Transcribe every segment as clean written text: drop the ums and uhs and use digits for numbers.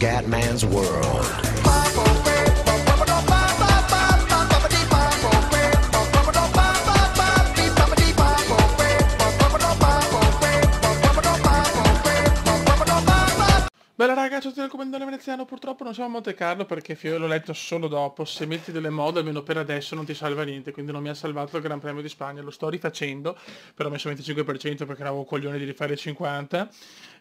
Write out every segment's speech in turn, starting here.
Scatman's World. Bella raga, ciao del comandante veneziano, purtroppo non siamo a Monte Carlo perché l'ho letto solo dopo, se metti delle mod almeno per adesso non ti salva niente, quindi non mi ha salvato il Gran Premio di Spagna, lo sto rifacendo, però ho messo 25% perché non avevo coglione di rifare il 50%,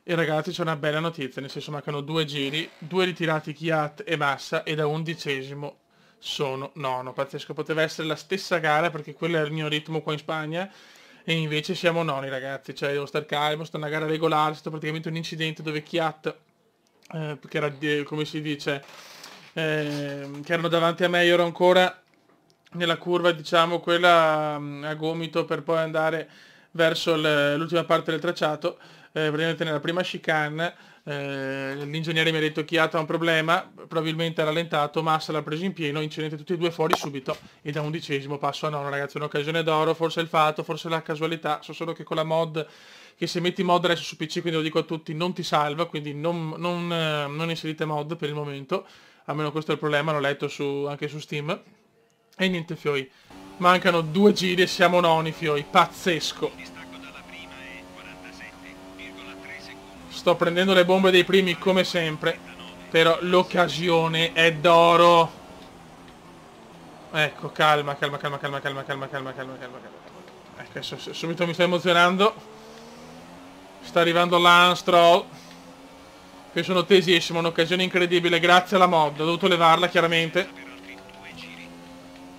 e ragazzi c'è una bella notizia, nel senso mancano 2 giri, 2 ritirati Kvyat e Massa e da 11° sono nono, pazzesco, poteva essere la stessa gara perché quello è il mio ritmo qua in Spagna, e invece siamo noni ragazzi, cioè devo star calmo, sta una gara regolare, è stato praticamente un incidente dove Kvyat che era come si dice che erano davanti a me, io ero ancora nella curva diciamo quella a gomito per poi andare verso l'ultima parte del tracciato, praticamente nella prima chicane l'ingegnere mi ha detto Kvyat ha un problema, probabilmente ha rallentato, Massa l'ha preso in pieno, incidente tutti e due fuori subito e da 11° passo a nono ragazzi, un'occasione d'oro, forse il fatto, forse la casualità, so solo che con la mod che se metti mod adesso su PC, quindi lo dico a tutti, non ti salva, quindi non inserite mod per il momento, almeno questo è il problema, l'ho letto anche su Steam. E niente fioi, mancano 2 giri e siamo noni fioi, pazzesco. Sto prendendo le bombe dei primi come sempre, però l'occasione è d'oro. Ecco, calma. Ecco, subito mi sto emozionando. Sta arrivando Lance Stroll, che sono tesissimo, un'occasione incredibile grazie alla mod, ho dovuto levarla chiaramente,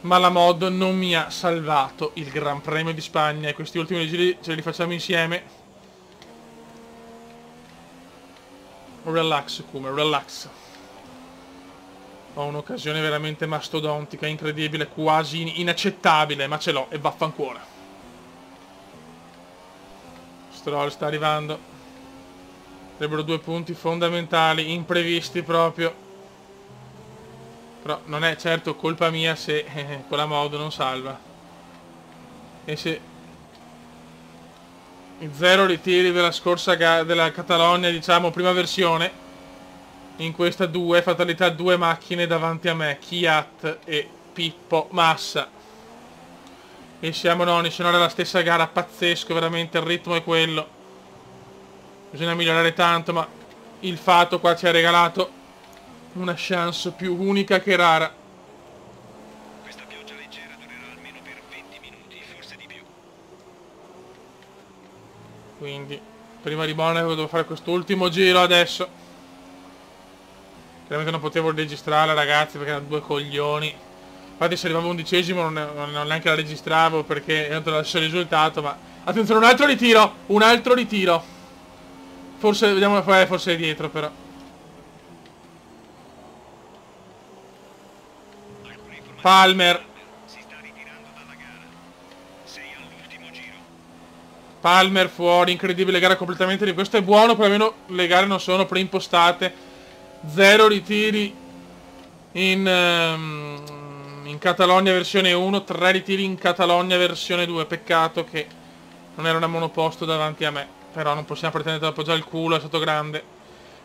ma la mod non mi ha salvato il Gran Premio di Spagna e questi ultimi giri ce li facciamo insieme. Relax Kuma, relax. Ho un'occasione veramente mastodontica, incredibile, quasi inaccettabile, ma ce l'ho e vaffanculo. Stroll sta arrivando, sarebbero 2 punti fondamentali, imprevisti proprio, però non è certo colpa mia se con la mod non salva, e se i 0 ritiri della scorsa della Catalogna, diciamo prima versione, in questa 2 fatalità, 2 macchine davanti a me, Kvyat e Pippo Massa. E siamo noni, se no era la stessa gara, pazzesco, veramente il ritmo è quello. Bisogna migliorare tanto, ma il fatto qua ci ha regalato una chance più unica che rara. Questa pioggia leggera durerà almeno per 20 minuti, forse di più. Quindi, prima di Monaco devo fare quest'ultimo giro adesso. Chiaramente non potevo registrarla ragazzi perché erano 2 coglioni. Infatti se arrivavo 11° non neanche la registravo perché era lo stesso risultato, ma... Attenzione, un altro ritiro! Forse, vediamo, forse è dietro però. Palmer! Si sta ritirando dalla gara. Sei all'ultimo giro. Palmer fuori, incredibile gara completamente di questo è buono, però almeno le gare non sono preimpostate. 0 ritiri in Catalogna versione 1, 3 ritiri in Catalogna versione 2, peccato che non era una monoposto davanti a me, però non possiamo pretendere di appoggiare il culo, è stato grande.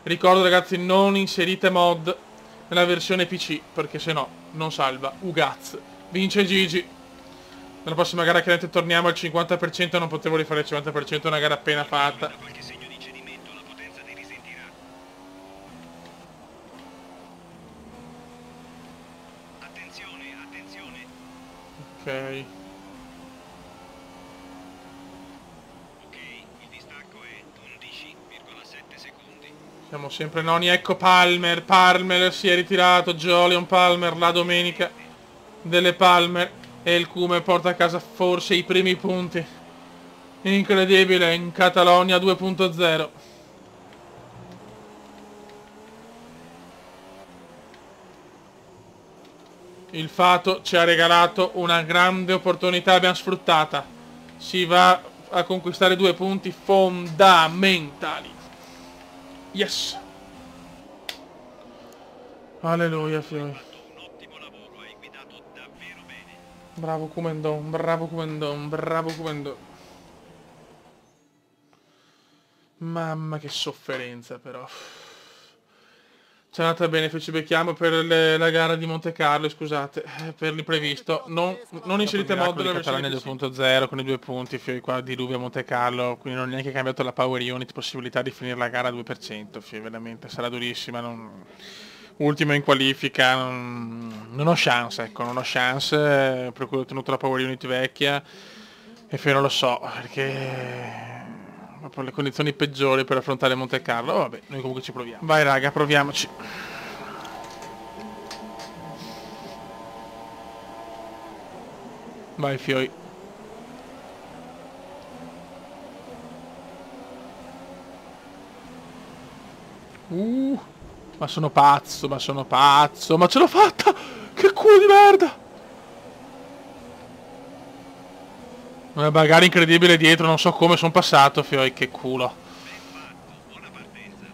Ricordo ragazzi, non inserite mod nella versione PC, perché se no non salva. Ugaz, vince Gigi. Nella prossima gara chiaramente torniamo al 50%, non potevo rifare il 50%, una gara appena fatta. Da qualche segno di cedimento la potenza ne risentirà. Attenzione. Ok. Ok, il distacco è 11,7 secondi. Siamo sempre noni, ecco Palmer si è ritirato, Jolion Palmer, la domenica delle Palmer, e il Cume porta a casa forse i primi punti. Incredibile, in Catalogna 2.0. Il Fato ci ha regalato una grande opportunità, abbiamo sfruttata. Si va a conquistare 2 punti fondamentali. Yes. Alleluia, figlio. Un ottimo lavoro, hai guidato davvero bene. Bravo Kumendon. Mamma che sofferenza però. C'è andata bene, ci becchiamo per la gara di Monte Carlo, scusate, per l'imprevisto. Non inserite mod della versione 2.0 con i 2 punti, fioi qua diluvio a Monte Carlo, quindi non ho neanche cambiato la power unit, possibilità di finire la gara a 2%, fioi, veramente, sarà durissima, ultimo in qualifica, non ho chance, ecco, non ho chance, per cui ho tenuto la power unit vecchia e fioi non lo so, perché proprio le condizioni peggiori per affrontare Monte Carlo. Oh, vabbè, noi comunque ci proviamo. Vai raga, proviamoci. Vai fioi. Ma sono pazzo, ma sono pazzo. Ma ce l'ho fatta! Che culo di merda! Una bagaglia incredibile dietro, non so come sono passato, fioi, che culo. Buona partenza.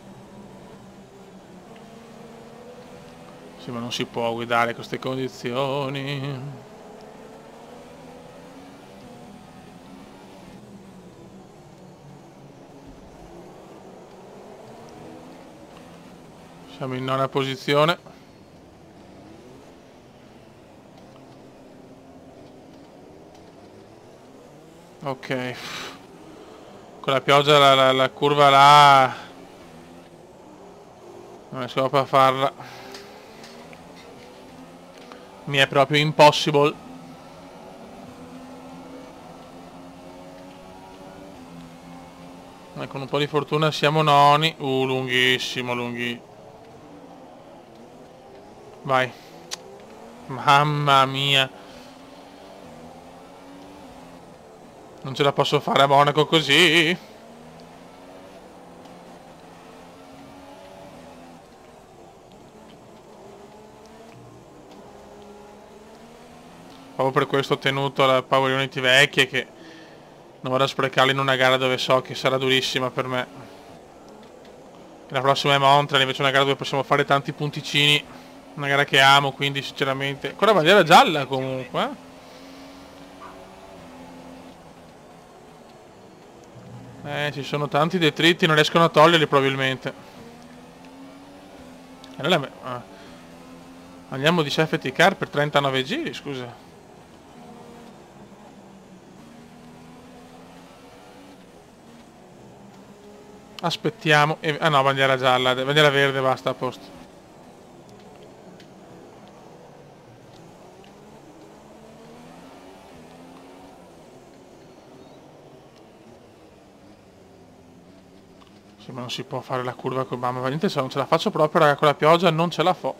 Sì, ma non si può guidare a queste condizioni. Siamo in nona posizione. Ok. Con la pioggia la curva là non riesco proprio a farla. Mi è proprio impossible. Ma con un po' di fortuna siamo noni. Lunghissimo, lunghissimo. Vai. Mamma mia. Non ce la posso fare a Monaco così. Proprio per questo ho tenuto la Power Unity vecchie, che non vado a sprecarle in una gara dove so che sarà durissima per me. La prossima è Montreal, invece è una gara dove possiamo fare tanti punticini. Una gara che amo, quindi sinceramente... Ancora bandiera gialla comunque, ci sono tanti detriti, non riescono a toglierli probabilmente. Allora, andiamo di safety car per 39 giri, scusa. Aspettiamo. Ah no, bandiera gialla, bandiera verde, basta, a posto. Sì, ma non si può fare la curva con mamma, veramente se non ce la faccio proprio, raga, con la pioggia non ce la fo.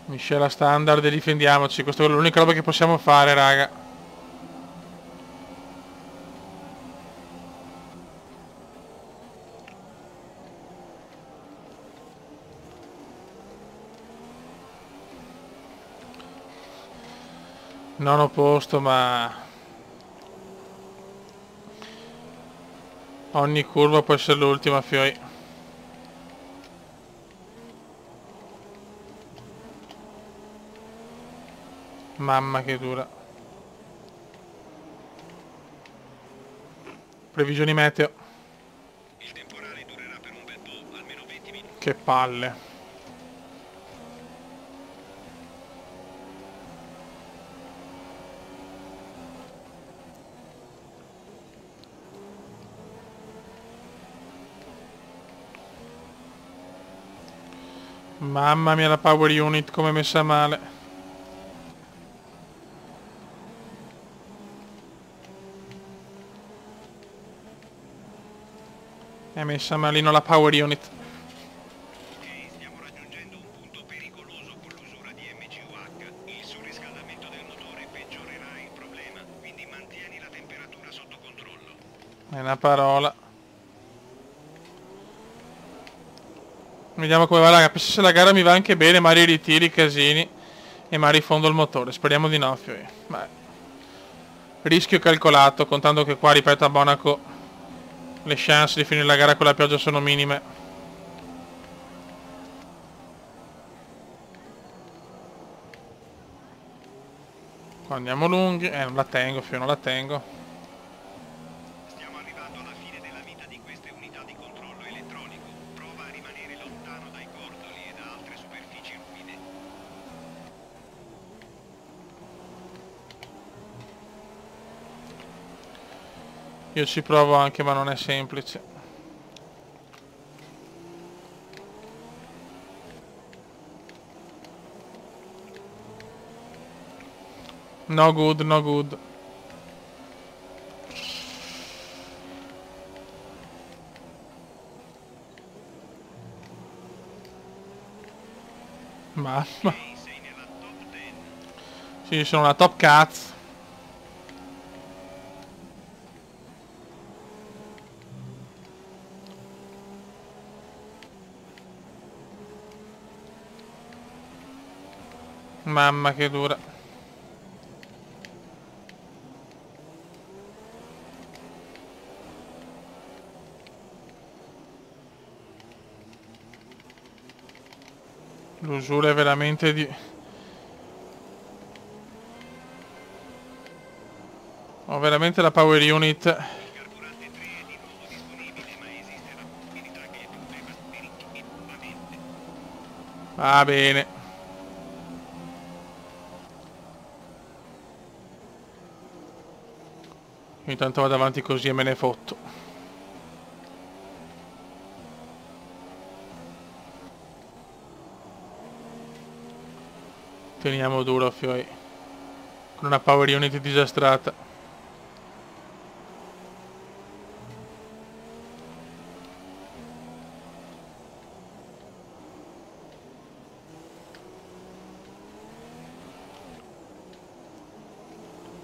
Miscela standard e difendiamoci, questa è l'unica roba che possiamo fare, raga. Nono posto, ma ogni curva può essere l'ultima, fioi. Mamma che dura. Previsioni meteo. Il temporale durerà per un bel po', almeno 20 minuti. Che palle. Mamma mia, la power unit come è messa male. È messa malino la power unit. Ok, stiamo raggiungendo un punto pericoloso con l'usura di MGUH. Il surriscaldamento del motore peggiorerà il problema, quindi mantieni la temperatura sotto controllo. È una parola. Vediamo come va, raga. Penso se la gara mi va anche bene, magari ritiri i casini e magari rifondo il motore. Speriamo di no, fioi. Beh. Rischio calcolato, contando che qua, ripeto, a Monaco le chance di finire la gara con la pioggia sono minime. Qua andiamo lunghi. Non la tengo, fioi, non la tengo. Stiamo arrivato alla fine della vita di queste unità di controllo elettronico. Prova a rimanere lontano dai cordoli e da altre superfici umide. Io ci provo anche, ma non è semplice. No good, no good. Mamma. Sei nella top 10. Sì, sono una top cazzo. Mamma che dura. L'usura è veramente di... Ho veramente la power unit. Il carburante 3 è di nuovo disponibile, ma esiste la possibilità che il problema si verifichi nuovamente. Va bene. Intanto vado avanti così e me ne fotto. Teniamo duro, fioi. Con una power unit disastrata.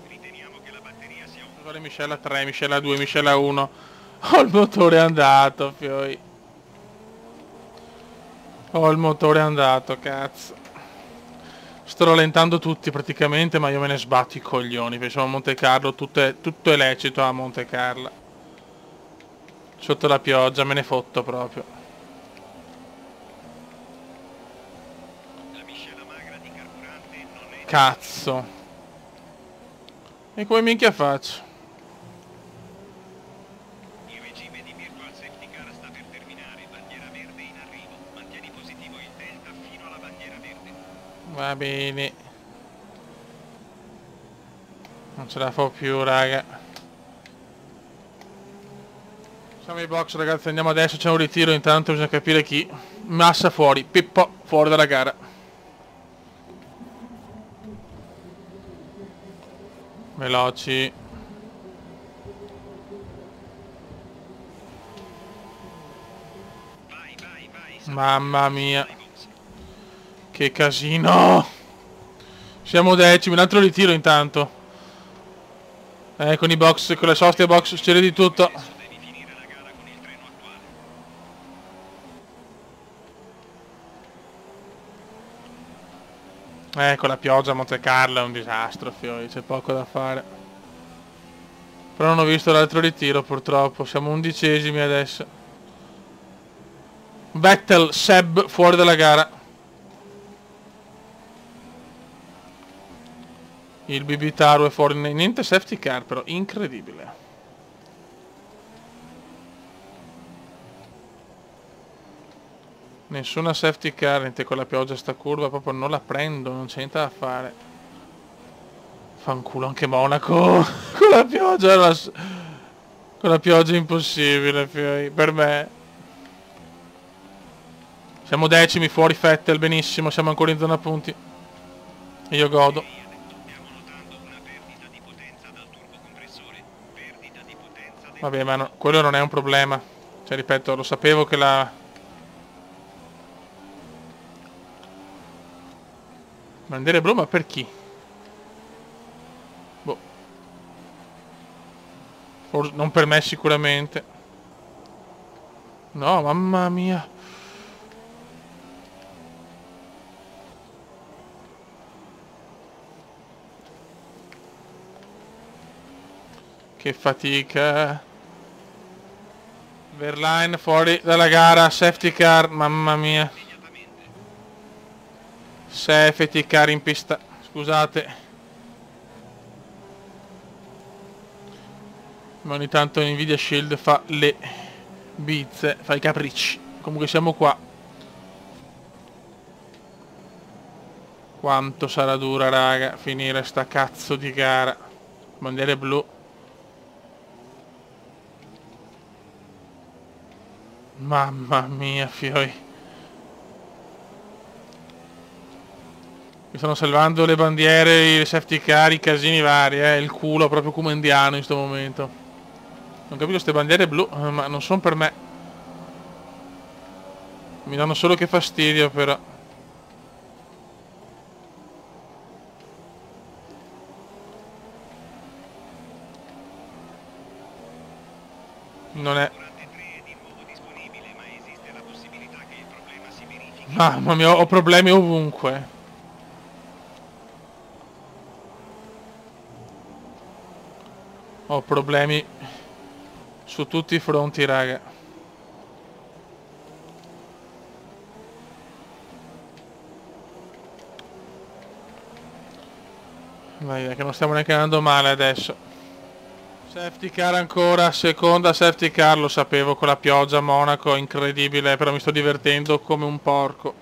Riteniamo che la batteria sia un Guarda, miscela 3, miscela 2, miscela 1. Oh, il motore è andato, fioi. Oh, il motore è andato, cazzo. Sto rallentando tutti praticamente, ma io me ne sbatto i coglioni. Perché siamo a Monte Carlo, tutto è lecito a Monte Carlo. Sotto la pioggia, me ne fotto proprio. la miscela magra di carburante non è Cazzo. E come minchia faccio? il regime di Virtual Safety Car sta per terminare. Bandiera verde in arrivo. Mantieni positivo il delta fino alla bandiera verde. Va bene. Non ce la fa più, raga. Siamo ai box, ragazzi, andiamo adesso, c'è un ritiro, intanto bisogna capire chi. Massa fuori, Pippo fuori dalla gara. Veloci. Vai. Mamma mia. Che casino. Siamo decimi, un altro ritiro intanto. Con i box, con le soste box, succede di tutto. Adesso devi finire la gara con il treno attuale. Con la pioggia a Monte Carlo è un disastro, fioi, c'è poco da fare. Però non ho visto l'altro ritiro purtroppo, siamo 11esimi adesso. Vettel, Seb fuori dalla gara. Il Bibitaru è fuori, niente safety car però, incredibile. Nessuna safety car, niente, con la pioggia sta curva, proprio non la prendo, non c'è niente da fare. Fanculo anche Monaco, con la pioggia, con la pioggia è impossibile, per me. Siamo decimi, fuori Vettel, benissimo, siamo ancora in zona punti. Io godo. Stiamo notando una perdita di potenza dal turbocompressore. Perdita di potenza del... Vabbè, ma quello non è un problema. Cioè, ripeto, lo sapevo che la... Bandiere blu, ma per chi? Boh. Forse non per me sicuramente. No, mamma mia. Che fatica. Verlaine fuori dalla gara, safety car, mamma mia. Safety car in pista, scusate. Ma ogni tanto Nvidia Shield fa le bizze, fa i capricci. Comunque siamo qua. Quanto sarà dura, raga, finire sta cazzo di gara. Bandiere blu. Mamma mia, fioi. Mi stanno salvando le bandiere, i safety car, i casini vari, il culo proprio comendiano in sto momento. Non capisco queste bandiere blu, ma non sono per me. Mi danno solo che fastidio però. Non è... Mamma mia, ho problemi ovunque. Ho problemi su tutti i fronti, raga. Vai, che non stiamo neanche andando male adesso. Safety car ancora, seconda safety car, lo sapevo con la pioggia a Monaco, incredibile, però mi sto divertendo come un porco.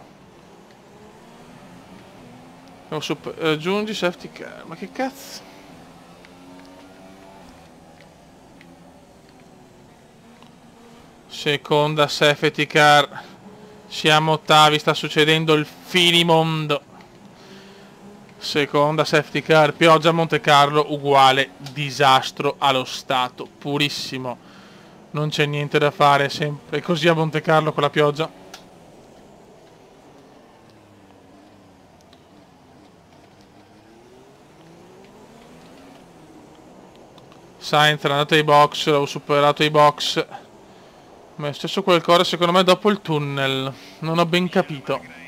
Aggiungi safety car, ma che cazzo? Seconda safety car, siamo ottavi, sta succedendo il finimondo. Seconda safety car, pioggia a Monte Carlo, uguale, disastro allo stato, purissimo. Non c'è niente da fare, sempre così a Monte Carlo con la pioggia. Sainz è andato ai box, l'ho superato ai box. Ma è successo qualcosa secondo me dopo il tunnel, non ho ben capito.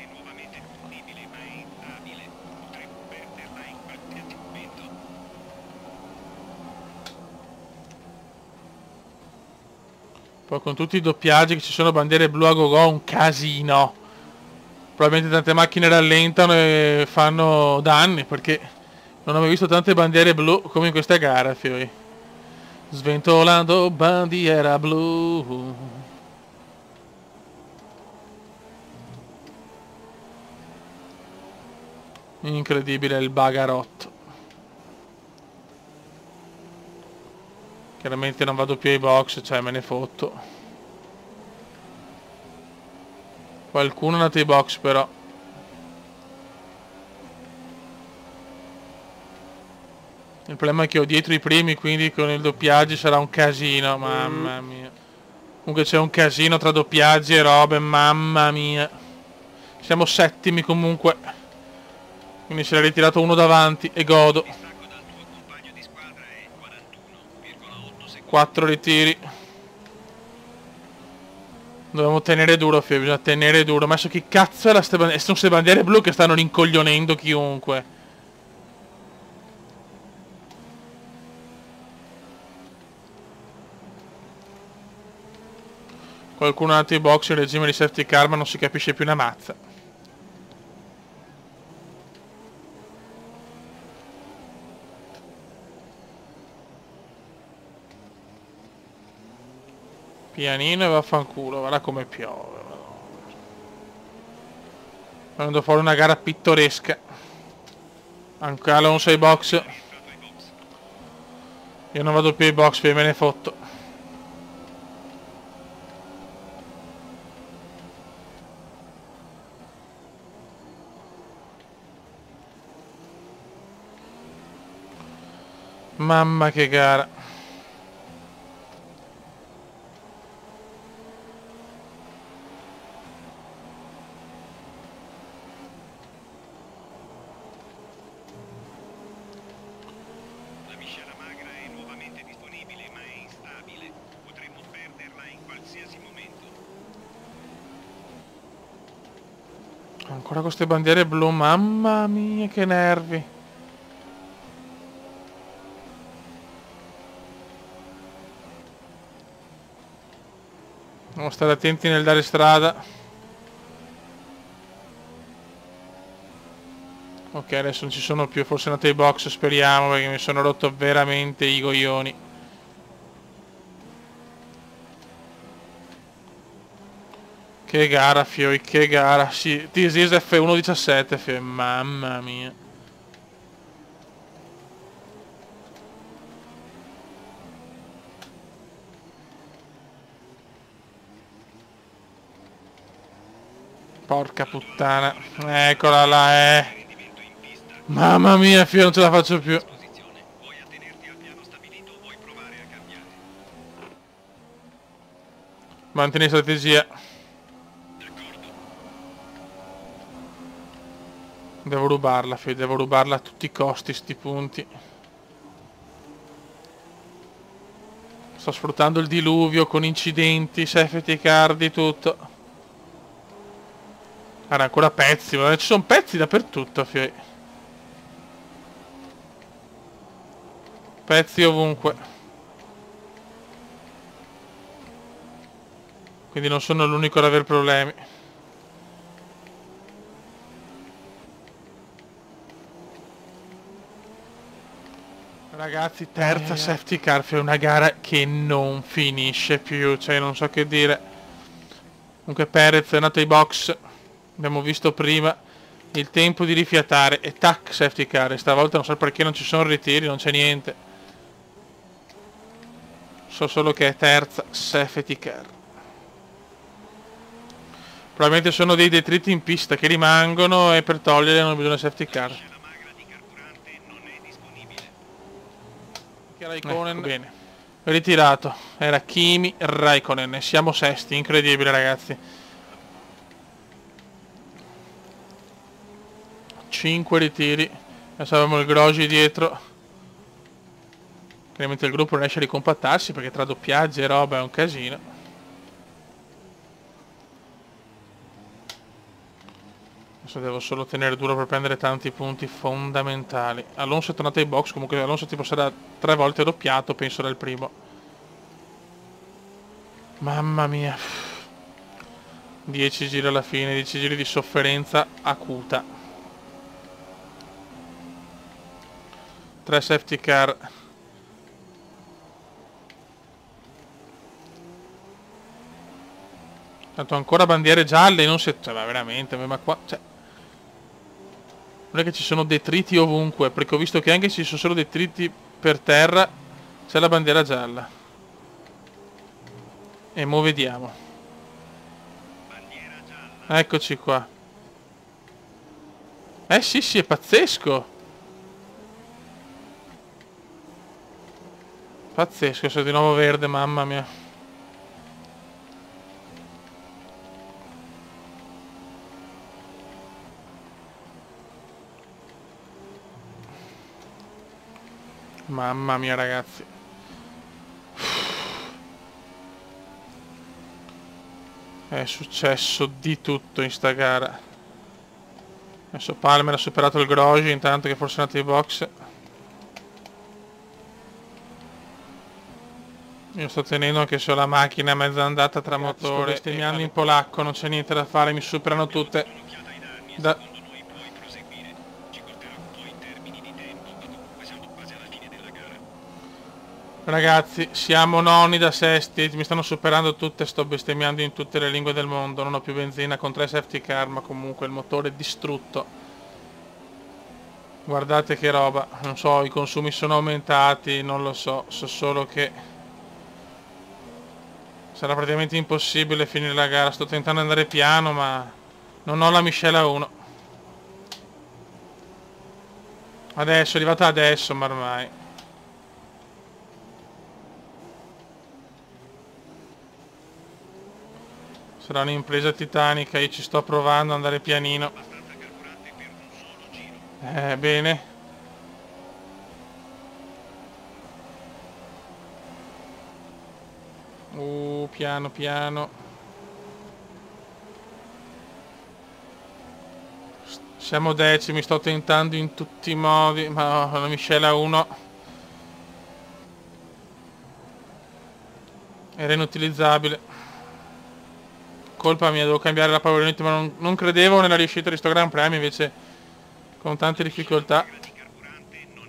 Poi con tutti i doppiaggi che ci sono, bandiere blu a go-go, un casino. Probabilmente tante macchine rallentano e fanno danni, perché non ho mai visto tante bandiere blu come in questa gara, fioi. Sventolando bandiera blu. Incredibile il bagarotto. Chiaramente non vado più ai box, cioè me ne fotto. Qualcuno è andato ai box però. Il problema è che ho dietro i primi, quindi con il doppiaggio sarà un casino, mamma mia. Comunque c'è un casino tra doppiaggi e robe, mamma mia. Siamo settimi comunque. Quindi se l'ha ritirato uno davanti e godo. 4 ritiri. Dobbiamo tenere duro, Fio, bisogna tenere duro. Ma adesso chi cazzo è la sono queste bandiere blu che stanno rincoglionendo chiunque. Qualcuno ha dato i box in regime di safety car ma non si capisce più una mazza. Pianino e vaffanculo, guarda come piove. Venendo fuori una gara pittoresca. Anche Alonso ai box. Io non vado più ai box, me ne fotto. Mamma che gara. Ancora queste bandiere blu, mamma mia che nervi. Dobbiamo stare attenti nel dare strada. Ok, adesso non ci sono più, forse andate ai box, speriamo, perché mi sono rotto veramente i coglioni. Che gara, Fioi, che gara. Sì, This is F1.17, Fioi, mamma mia. Porca puttana. Eccola là, Mamma mia, Fioi, non ce la faccio più. Vuoi attenerti al piano stabilito o vuoi provare a cambiare? Mantieni strategia. Devo rubarla, Fioi, devo rubarla a tutti i costi, sti punti. Sto sfruttando il diluvio con incidenti, safety car, di tutto. Guarda, ancora pezzi, ma ci sono pezzi dappertutto, Fioi. Pezzi ovunque. Quindi non sono l'unico ad aver problemi. Ragazzi, terza safety car, Fioi, una gara che non finisce più, cioè non so che dire. Comunque Perez è andato ai box. Abbiamo visto prima il tempo di rifiatare e tac, safety car. E stavolta non so perché non ci sono ritiri, non c'è niente. So solo che è terza safety car. Probabilmente sono dei detriti in pista che rimangono e per toglierli non bisogna safety car. La magra di carburante non è disponibile. Raikkonen, bene. Ritirato. Era Kimi Raikkonen. E siamo sesti, incredibile ragazzi. 5 ritiri. Adesso abbiamo il Grosjean dietro. Chiaramente il gruppo non riesce a ricompattarsi perché tra doppiaggi e roba è un casino. Adesso devo solo tenere duro per prendere tanti punti fondamentali. Alonso è tornato ai box, comunque Alonso tipo sarà 3 volte doppiato, penso dal primo. Mamma mia. 10 giri alla fine, 10 giri di sofferenza acuta. 3 safety car. Tanto ancora bandiere gialle, non si... Cioè, ma veramente, ma qua... Cioè... Non è che ci sono detriti ovunque, perché ho visto che anche se ci sono solo detriti per terra, c'è la bandiera gialla. E mo vediamo. Eccoci qua. Sì, sì, è pazzesco. Pazzesco, sono di nuovo verde, mamma mia. Mamma mia ragazzi. È successo di tutto in sta gara. Adesso Palmer ha superato il Grosjean, intanto che forse è andato ai box. Io sto tenendo anche se ho la macchina mezza andata tra motori. Bestemmiando in polacco, non c'è niente da fare, mi superano tutte. Ragazzi, siamo nonni da sesti, mi stanno superando tutte, sto bestemmiando in tutte le lingue del mondo, non ho più benzina con 3 safety car, ma comunque il motore è distrutto. Guardate che roba, non so, i consumi sono aumentati, non lo so, so solo che sarà praticamente impossibile finire la gara, sto tentando di andare piano, ma non ho la miscela 1. Adesso, è arrivata adesso, ma ormai. Sarà un'impresa titanica, io ci sto provando ad andare pianino. Bene. Piano piano. Siamo decimi, sto tentando in tutti i modi, ma la miscela 1 era inutilizzabile. Colpa mia, devo cambiare la power unit, ma non credevo nella riuscita di sto Gran Premio, invece con tante difficoltà.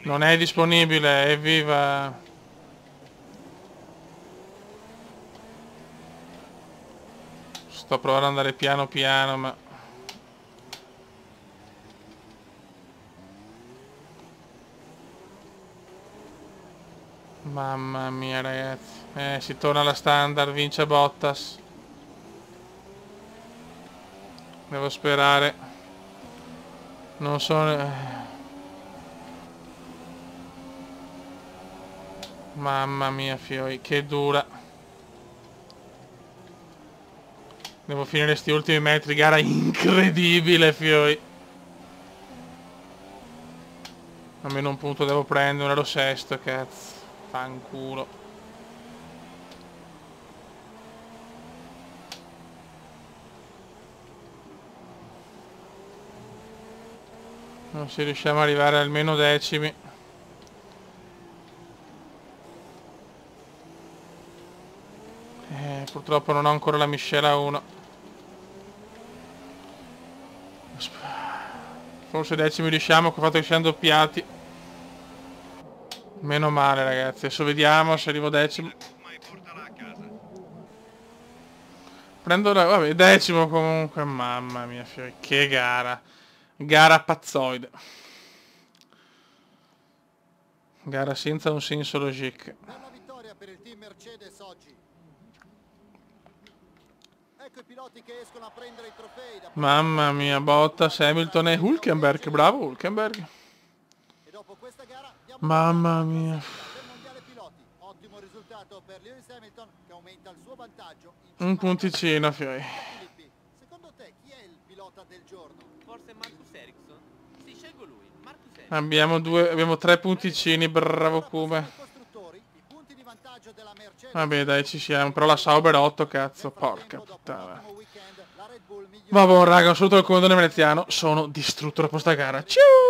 Non è disponibile, evviva! Sto provando ad andare piano piano, ma... Mamma mia ragazzi. Si torna alla standard, vince Bottas. Devo sperare. Non so... Mamma mia fioi, che dura. Devo finire sti ultimi metri, gara incredibile fioi. Almeno un punto devo prendere, ero sesto, cazzo. Fanculo. Non si riusciamo ad arrivare almeno decimi. Purtroppo non ho ancora la miscela 1. Forse decimi riusciamo, che ho fatto che siamo doppiati. Meno male ragazzi, adesso vediamo se arrivo decimo. Prendo la... vabbè, decimo comunque, mamma mia, che gara. Gara pazzoide. Gara senza un senso logique. Bella vittoria per il team Mercedes oggi. Ecco i piloti che escono a prendere i trofei. Mamma mia, Bottas, Hamilton e Hülkenberg, bravo Hülkenberg. E dopo questa gara mamma mia. del mondiale piloti. Ottimo risultato per Lewis Hamilton che aumenta il suo vantaggio. Un punticino, fioi. Filippi, secondo te chi è il pilota del giorno? Forse Marcus Ericsson? Sì, scelgo lui, Marcus Ericsson. Abbiamo 3 punticini, bravo Come. Costruttori, i punti di vantaggio della Mercedes. Vabbè dai, ci siamo, però la Sauber 8, cazzo, porca puttana. Ottimo weekend, la Red Bull migliora. Vabbè raga, un saluto al comandante veneziano, sono distrutto dopo sta gara. Ciao!